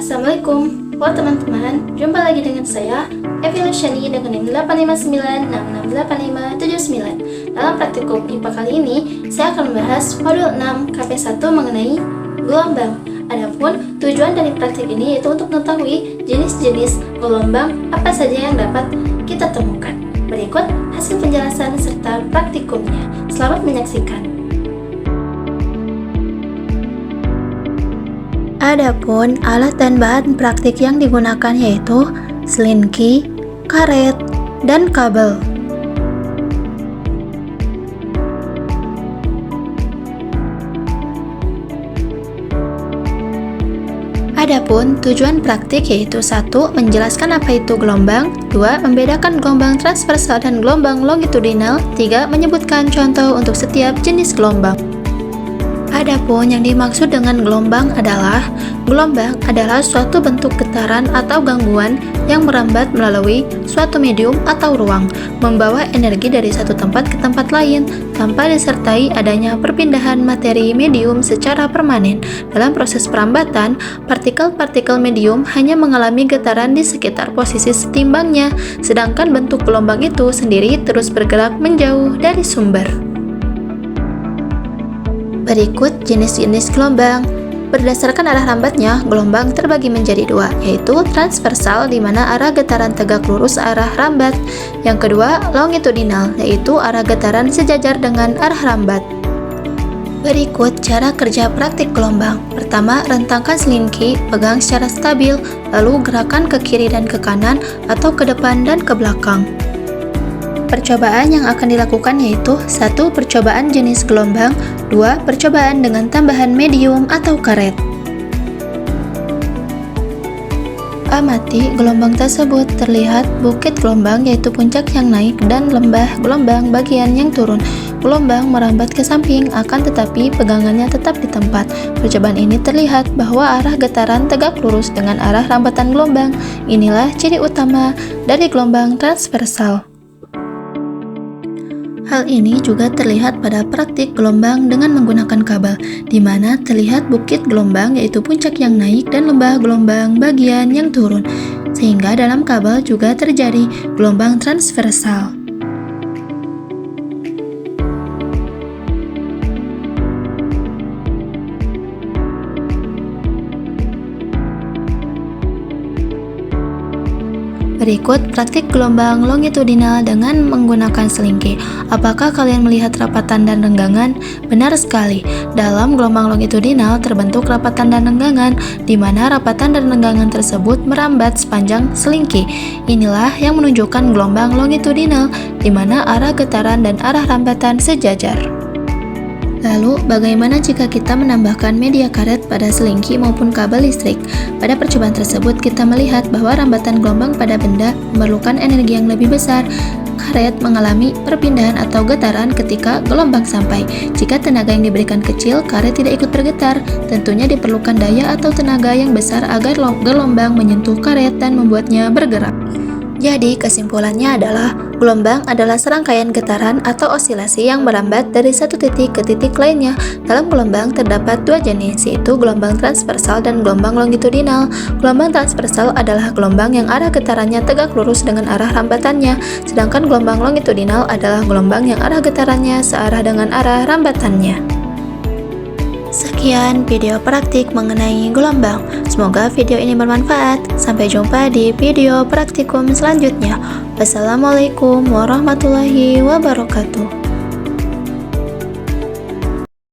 Assalamualaikum, teman-teman. Jumpa lagi dengan saya, Evi Luciani dengan NIM 859668579. Dalam praktikum IPA kali ini, saya akan membahas modul 6 KP1 mengenai gelombang. Adapun tujuan dari praktik ini yaitu untuk mengetahui jenis-jenis gelombang apa saja yang dapat kita temukan. Berikut hasil penjelasan serta praktikumnya. Selamat menyaksikan. Adapun alat dan bahan praktik yang digunakan yaitu selinki, karet, dan kabel. Adapun tujuan praktik yaitu 1. Menjelaskan apa itu gelombang, 2. Membedakan gelombang transversal dan gelombang longitudinal, 3. Menyebutkan contoh untuk setiap jenis gelombang. Adapun yang dimaksud dengan gelombang adalah suatu bentuk getaran atau gangguan yang merambat melalui suatu medium atau ruang, membawa energi dari satu tempat ke tempat lain tanpa disertai adanya perpindahan materi medium secara permanen. Dalam proses perambatan, partikel-partikel medium hanya mengalami getaran di sekitar posisi setimbangnya, sedangkan bentuk gelombang itu sendiri terus bergerak menjauh dari sumber. Berikut jenis-jenis gelombang. Berdasarkan arah rambatnya, gelombang terbagi menjadi dua, yaitu transversal di mana arah getaran tegak lurus arah rambat. Yang kedua, longitudinal, yaitu arah getaran sejajar dengan arah rambat. Berikut cara kerja praktik gelombang. Pertama, rentangkan selinki, pegang secara stabil, lalu gerakan ke kiri dan ke kanan atau ke depan dan ke belakang. Percobaan yang akan dilakukan yaitu 1. Percobaan jenis gelombang, 2. Percobaan dengan tambahan medium atau karet. Amati gelombang tersebut. Terlihat bukit gelombang yaitu puncak yang naik dan lembah gelombang bagian yang turun. Gelombang merambat ke samping akan tetapi pegangannya tetap di tempat. Percobaan ini terlihat bahwa arah getaran tegak lurus dengan arah rambatan gelombang. Inilah ciri utama dari gelombang transversal. Hal ini juga terlihat pada praktik gelombang dengan menggunakan kabel, di mana terlihat bukit gelombang yaitu puncak yang naik dan lembah gelombang bagian yang turun, sehingga dalam kabel juga terjadi gelombang transversal. Berikut praktik gelombang longitudinal dengan menggunakan selinki. Apakah kalian melihat rapatan dan renggangan? Benar sekali. Dalam gelombang longitudinal terbentuk rapatan dan renggangan, di mana rapatan dan renggangan tersebut merambat sepanjang selinki. Inilah yang menunjukkan gelombang longitudinal, di mana arah getaran dan arah rambatan sejajar. Lalu, bagaimana jika kita menambahkan media karet pada selinki maupun kabel listrik? Pada percobaan tersebut, kita melihat bahwa rambatan gelombang pada benda memerlukan energi yang lebih besar. Karet mengalami perpindahan atau getaran ketika gelombang sampai. Jika tenaga yang diberikan kecil, karet tidak ikut bergetar. Tentunya diperlukan daya atau tenaga yang besar agar gelombang menyentuh karet dan membuatnya bergerak. Jadi, kesimpulannya adalah gelombang adalah serangkaian getaran atau osilasi yang merambat dari satu titik ke titik lainnya. Dalam gelombang terdapat dua jenis, yaitu gelombang transversal dan gelombang longitudinal. Gelombang transversal adalah gelombang yang arah getarannya tegak lurus dengan arah rambatannya, sedangkan gelombang longitudinal adalah gelombang yang arah getarannya searah dengan arah rambatannya. Sekian video praktik mengenai gelombang. Semoga video ini bermanfaat. Sampai jumpa di video praktikum selanjutnya. Wassalamualaikum warahmatullahi wabarakatuh.